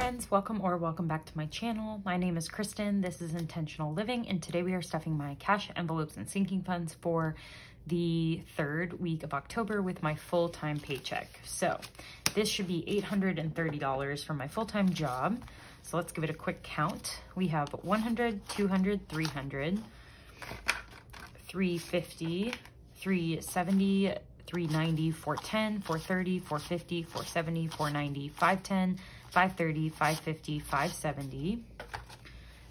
friends, welcome back to my channel. My name is Kristen, this is Intentional Living, and today we are stuffing my cash envelopes and sinking funds for the third week of October with my full-time paycheck. So this should be $830 for my full-time job. So let's give it a quick count. We have 100, 200, 300, 350, 370, 390, 410, 430, 450, 470, 490, 510, 530, 550, 570,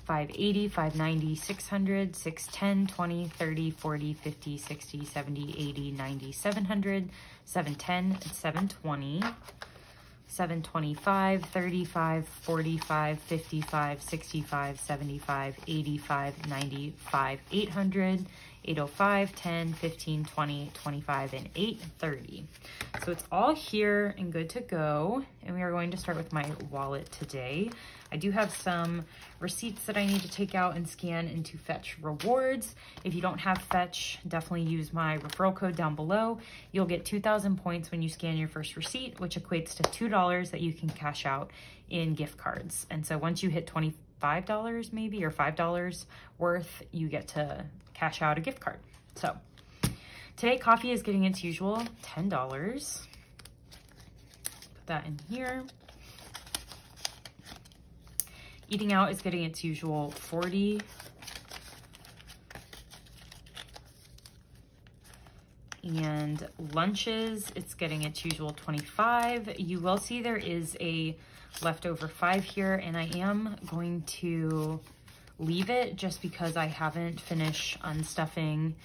580, 590, 600, 610, 20, 30, 40, 50, 60, 70, 80, 90, 700, 710, 720, 725, 35, 45, 55, 65, 75, 85, 95, 800, 805, 10, 15, 20, 25, and 830. So it's all here and good to go. And we are going to start with my wallet today. I do have some receipts that I need to take out and scan into Fetch Rewards. If you don't have Fetch, definitely use my referral code down below. You'll get 2,000 points when you scan your first receipt, which equates to $2 that you can cash out in gift cards. And so once you hit $25 maybe, or $5 worth, you get to cash out a gift card. So today coffee is getting its usual $10. Put that in here. Eating out is getting its usual $40. And lunches, it's getting its usual $25. You will see there is a leftover $5 here, and I am going to leave it just because I haven't finished unstuffing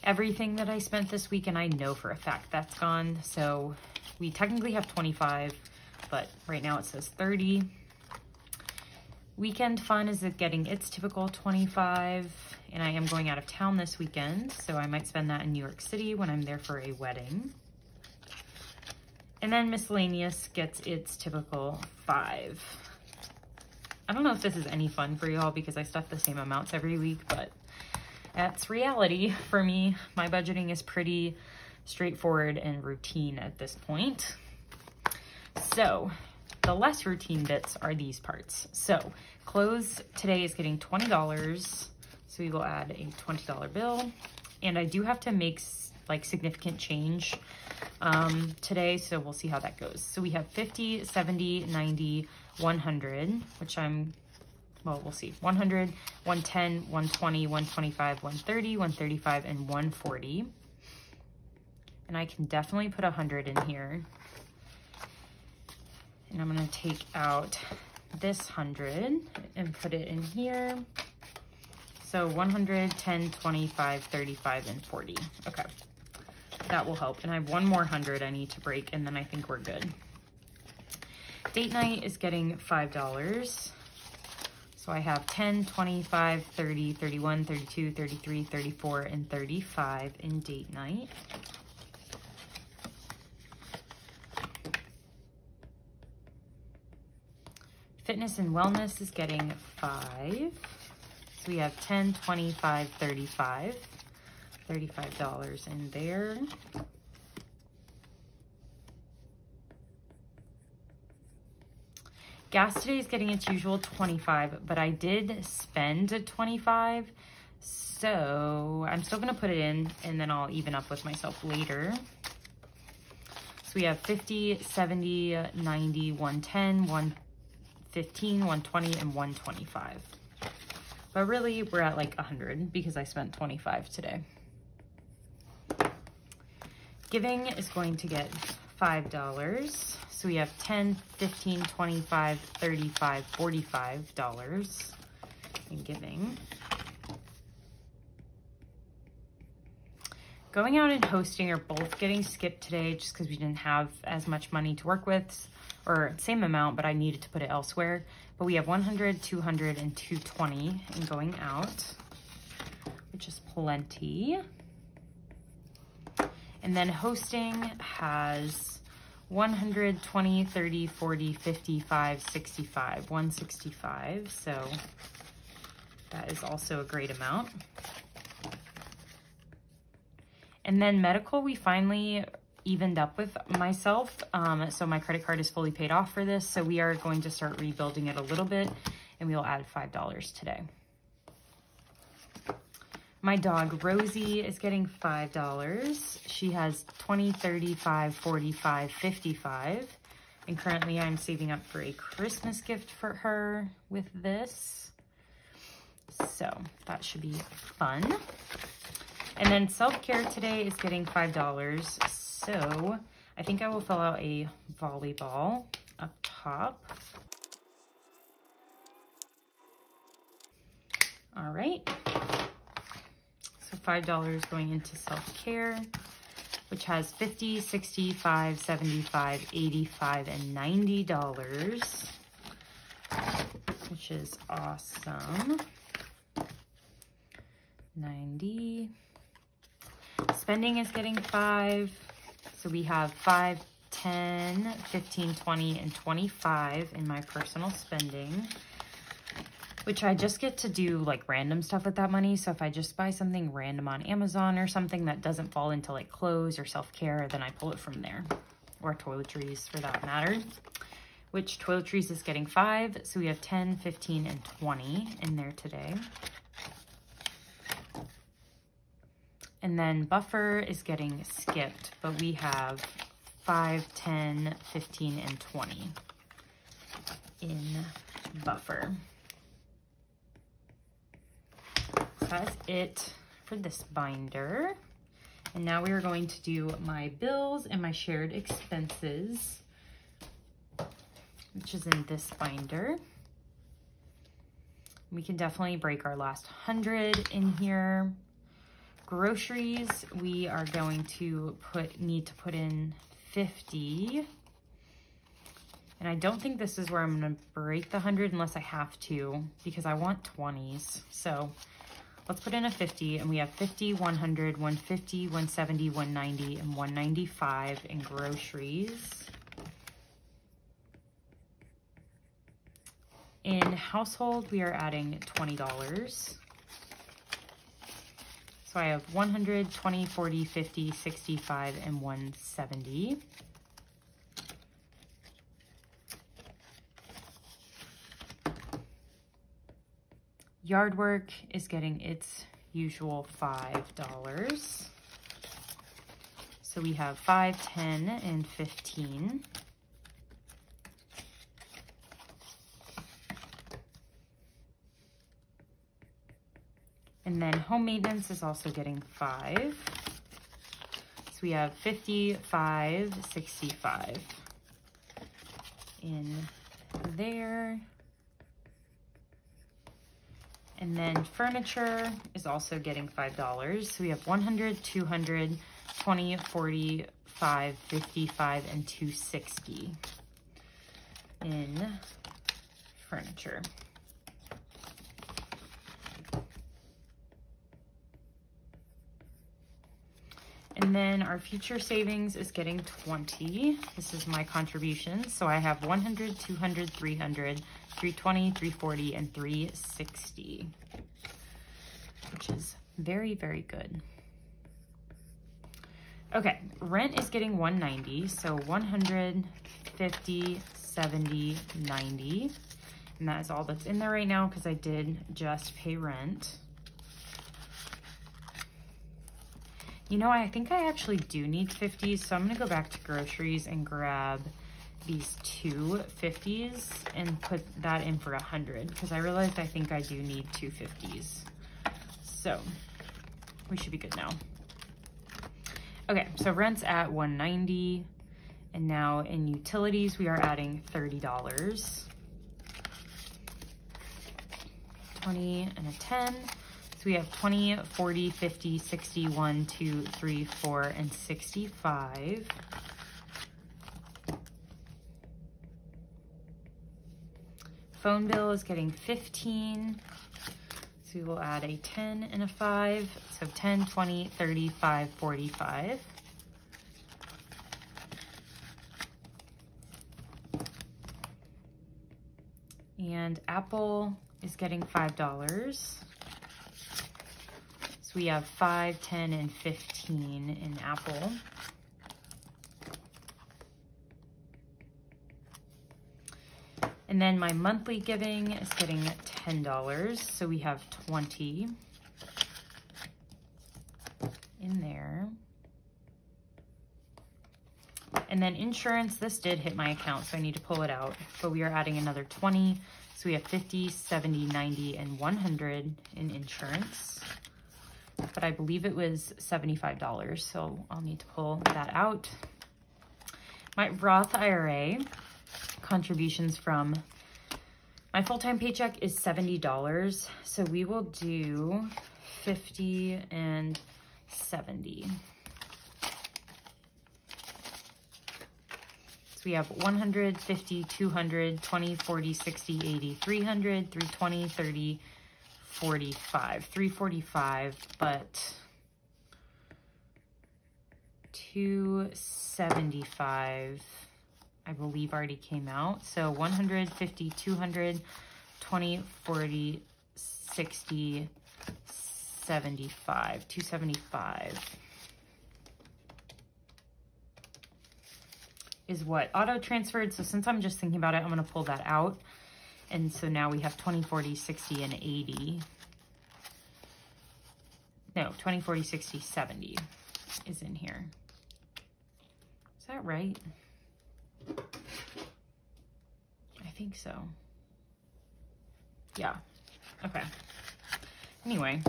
everything that I spent this week, and I know for a fact that's gone. So we technically have 25, but right now it says 30. Weekend fun is getting its typical 25, and I am going out of town this weekend, so I might spend that in New York City when I'm there for a wedding. And then miscellaneous gets its typical 5. I don't know if this is any fun for y'all because I stuff the same amounts every week, but that's reality for me. My budgeting is pretty straightforward and routine at this point. So the less routine bits are these parts. So clothes today is getting $20. So we will add a $20 bill. And I do have to make like significant change today, so we'll see how that goes. So we have 50, 70, 90, 100, which we'll see. 100, 110, 120, 125, 130, 135, and 140. And I can definitely put 100 in here. And I'm gonna take out this 100 and put it in here. So 100, 10, 25, 35, and 40. Okay, that will help. And I have one more 100 I need to break, and then I think we're good. Date night is getting $5. So I have 10, 25, 30, 31, 32, 33, 34, and 35 in date night. Fitness and wellness is getting $5. So we have 10, 25, 35, $35 in there. Gas today is getting its usual 25, but I did spend 25. So I'm still gonna put it in and then I'll even up with myself later. So we have 50, 70, 90, 110, 115, 120, and 125. But really, we're at like 100 because I spent 25 today. Giving is going to get $5. So we have 10, 15, 25, 35, $45 in giving. Going out and hosting are both getting skipped today just because we didn't have as much money to work with, or same amount, but I needed to put it elsewhere. But we have 100, 200, and 220 in going out, which is plenty. And then hosting has 100, 20, 30, 40, 55, 65, 165. So that is also a great amount. And then medical, we finally evened up with myself. So my credit card is fully paid off for this. So we are going to start rebuilding it a little bit, and we will add $5 today. My dog Rosie is getting $5. She has 20, 35, 45, 55. And currently I'm saving up for a Christmas gift for her with this. So that should be fun. And then self-care today is getting $5. So I think I will fill out a volleyball up top. All right. So $5 going into self-care, which has $50, $65, $75, $85, and $90, which is awesome. 90. Spending is getting 5. So we have 5, 10, 15, 20, and 25 in my personal spending, which I just get to do like random stuff with that money. So if I just buy something random on Amazon or something that doesn't fall into like clothes or self-care, then I pull it from there, or toiletries for that matter, which toiletries is getting 5. So we have 10, 15, and 20 in there today. And then buffer is getting skipped, but we have 5, 10, 15, and 20 in buffer. That's it for this binder. And now we are going to do my bills and my shared expenses, which is in this binder. We can definitely break our last 100 in here. Groceries, we are going to need to put in 50. And I don't think this is where I'm gonna break the 100 unless I have to, because I want 20s. So let's put in a 50, and we have 50, 100, 150, 170, 190, and 195 in groceries. In household, we are adding $20. So I have 100, 20, 40, 50, 65, and 170. Yard work is getting its usual $5. So we have 5, 10, and 15. And then home maintenance is also getting 5. So we have 55, 65 in there. And then furniture is also getting $5. So we have 100, 200, 20, 45, 55, and 260 in furniture. And then our future savings is getting 20. This is my contribution. So I have 100, 200, 300, 320, 340, and 360, which is very, very good. Okay, rent is getting 190. So 100, 50, 70, 90. And that is all that's in there right now because I did just pay rent. You know, I think I actually do need 50s, so I'm gonna go back to groceries and grab these two 50s and put that in for 100 because I realized I think I do need two 50s. So we should be good now. Okay, so rent's at 190, and now in utilities we are adding $30. 20 and a 10. So we have 20, 40, 50, 60, 1, 2, 3, 4, and 65. Phone bill is getting 15. So we will add a 10 and a 5. So 10, 20, 35, 45. And Apple is getting $5. So we have 5, 10, and 15 in Apple. And then my monthly giving is getting $10. So we have 20 in there. And then insurance, this did hit my account, so I need to pull it out. But we are adding another 20. So we have 50, 70, 90, and 100 in insurance. But I believe it was $75, so I'll need to pull that out. My Roth IRA contributions from my full-time paycheck is $70. So we will do 50 and 70. So we have 100, 50, 200, 20, 40, 60, 80, 300, 320, 30, 45, 345, but 275, I believe already came out. So 100, 50, 200, 20, 40, 60, 75, 275 is what auto transferred. So since I'm just thinking about it, I'm going to pull that out. And so now we have 20, 40, 60, and 80. No, 20, 40, 60, 70 is in here. Is that right? I think so. Yeah. Okay. Anyway,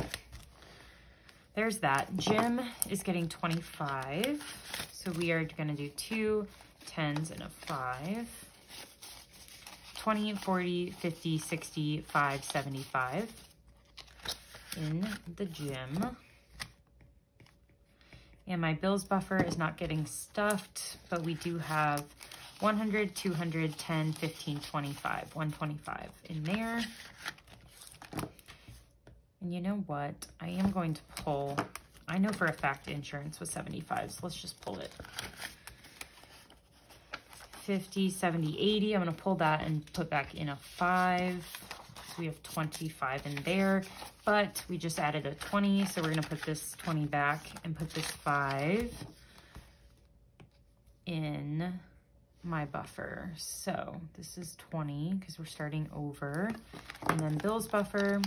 there's that. Jim is getting 25. So we are going to do 2 10s and a 5. 20, 40, 50, 60, 5, 75 in the gym. And my bills buffer is not getting stuffed, but we do have 100, 200, 10, 15, 25, 125 in there. And you know what? I am going to pull, I know for a fact insurance was 75, so let's just pull it. 50, 70, 80. I'm going to pull that and put back in a 5. So we have 25 in there, but we just added a 20. So we're going to put this 20 back and put this 5 in my buffer. So this is 20 because we're starting over. And then bills buffer,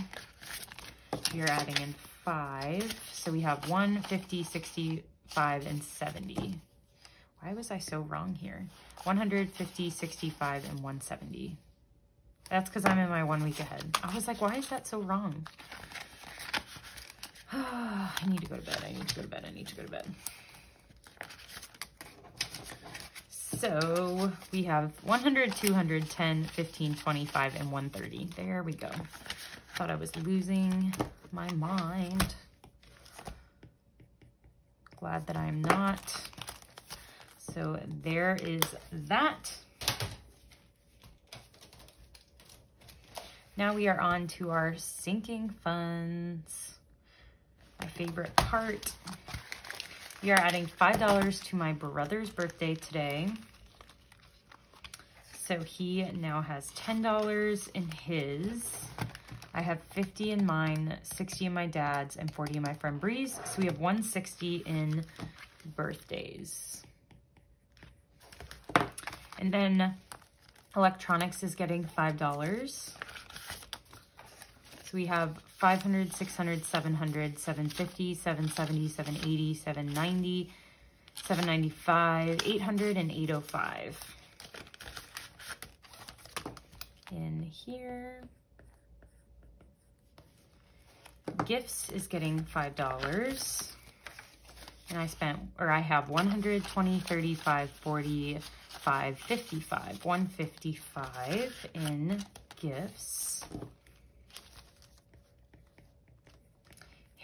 we are adding in 5. So we have 1, 50, 65, and 70. Why was I so wrong here? 150, 65, and 170. That's because I'm in my 1 week ahead. I was like, why is that so wrong? I need to go to bed. I need to go to bed. I need to go to bed. So we have 100, 200, 10, 15, 25, and 130. There we go. Thought I was losing my mind. Glad that I'm not. So there is that. Now we are on to our sinking funds. My favorite part. We are adding $5 to my brother's birthday today. So he now has $10 in his. I have 50 in mine, 60 in my dad's, and 40 in my friend Bree's. So we have 160 in birthdays. And then electronics is getting $5. So we have 500, 600, 700, 750, 770, 780, 790, 795, 800, and 805 in here. Gifts is getting $5. And I have 100, 20, 35, 45, 55, 155 in gifts.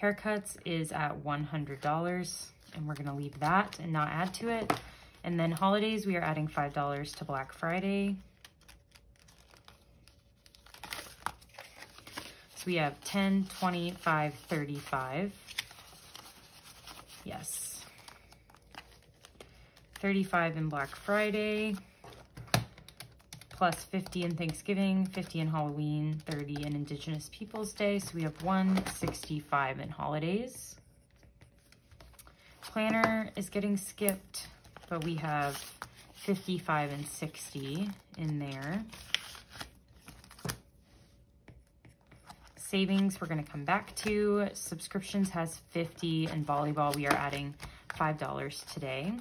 Haircuts is at $100, and we're gonna leave that and not add to it. And then holidays, we are adding $5 to Black Friday. So we have 10, 25, 35. Yes. 35 in Black Friday, plus 50 in Thanksgiving, 50 in Halloween, 30 in Indigenous Peoples Day. So we have 165 in holidays. Planner is getting skipped, but we have 55 and 60 in there. savings we're going to come back to. Subscriptions has 50, and volleyball we are adding $5 today,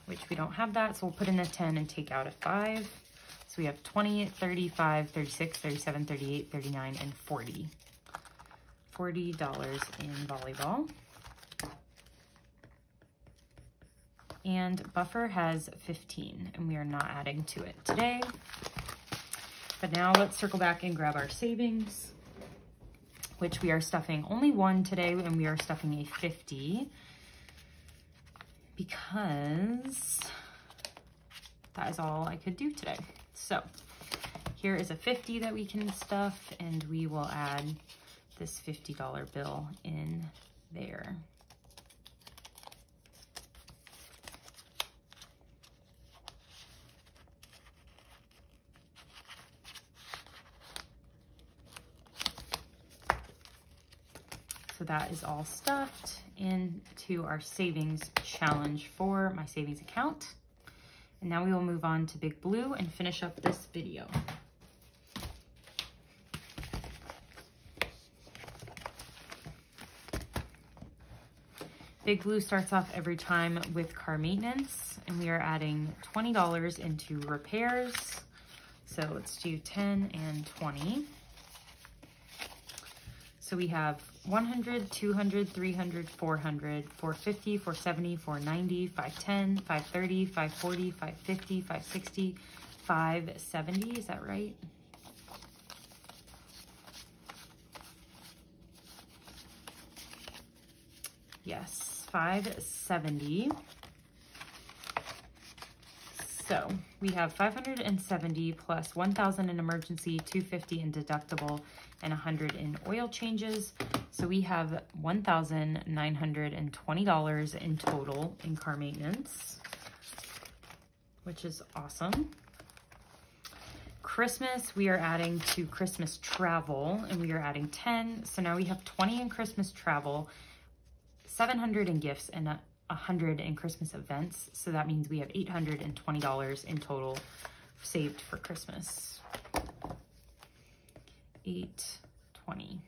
which we don't have that, so we'll put in a 10 and take out a 5. So we have 20, 35, 36, 37, 38, 39, and 40. $40 in volleyball. And buffer has 15, and we are not adding to it today. But now let's circle back and grab our savings, which we are stuffing only 1 today, and we are stuffing a 50 because that is all I could do today. So here is a 50 that we can stuff, and we will add this $50 bill in there. So that is all stuffed into our savings challenge for my savings account. And now we will move on to Big Blue and finish up this video. Big Blue starts off every time with car maintenance, and we are adding $20 into repairs. So let's do 10 and 20. So we have 100, 200, 300, 400, 450, 470, 490, 510, 530, 540, 550, 560, 570. Is that right? Yes, 570. So we have 570 plus 1,000 in emergency, 250 in deductible, and 100 in oil changes. So we have $1,920 in total in car maintenance, which is awesome. Christmas, we are adding to Christmas travel, and we are adding 10. So now we have 20 in Christmas travel, 700 in gifts, and 100 in Christmas events. So that means we have $820 in total saved for Christmas. 820.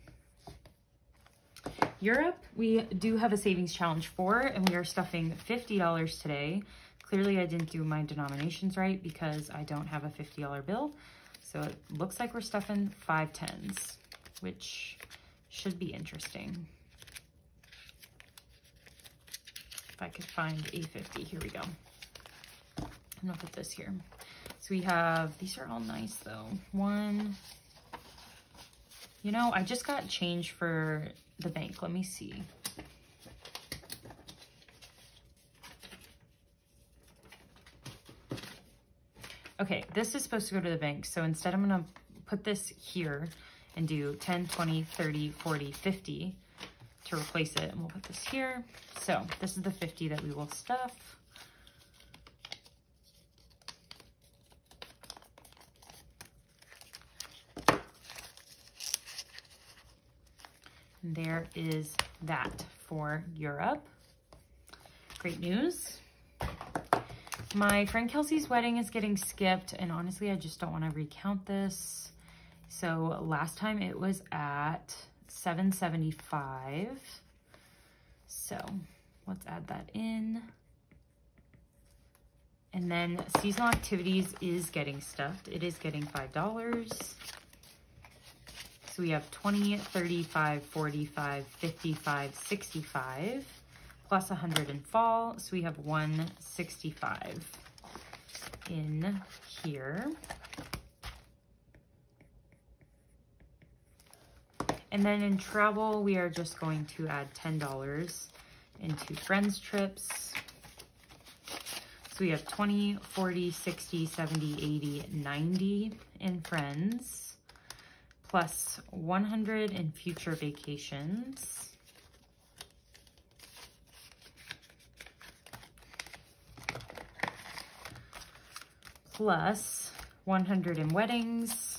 Europe, we do have a savings challenge for, and we are stuffing $50 today. Clearly I didn't do my denominations right because I don't have a $50 bill. So it looks like we're stuffing 5 10s, which should be interesting. If I could find a 50, here we go. I'm gonna put this here. So we have, these are all nice though. 1, you know, I just got change for the bank. Let me see. Okay, this is supposed to go to the bank. So instead I'm gonna put this here and do 10, 20, 30, 40, 50 to replace it. And we'll put this here. So this is the 50 that we will stuff. And there is that for Europe. Great news. My friend Kelsey's wedding is getting skipped, and honestly, I just don't want to recount this. So last time it was at $775. So let's add that in. And then seasonal activities is getting stuffed. It is getting $5. So we have 20, 35, 45, 55, 65, plus 100 in fall. So we have 165 in here. And then in travel, we are just going to add $10 into friends trips. So we have 20, 40, 60, 70, 80, 90 in friends, plus 100 in future vacations. Plus 100 in weddings,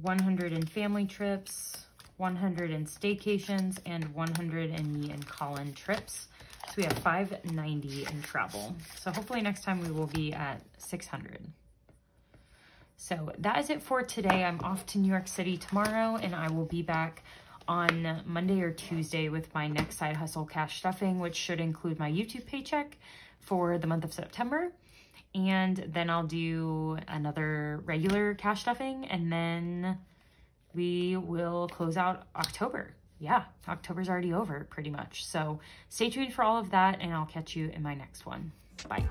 100 in family trips, 100 in staycations, and 100 in me and Colin trips. So we have 590 in travel. So hopefully next time we will be at 600. So that is it for today. I'm off to New York City tomorrow, and I will be back on Monday or Tuesday with my next side hustle, cash stuffing, which should include my YouTube paycheck for the month of September. And then I'll do another regular cash stuffing, and then we will close out October. Yeah, October's already over pretty much. So stay tuned for all of that, and I'll catch you in my next one. Bye.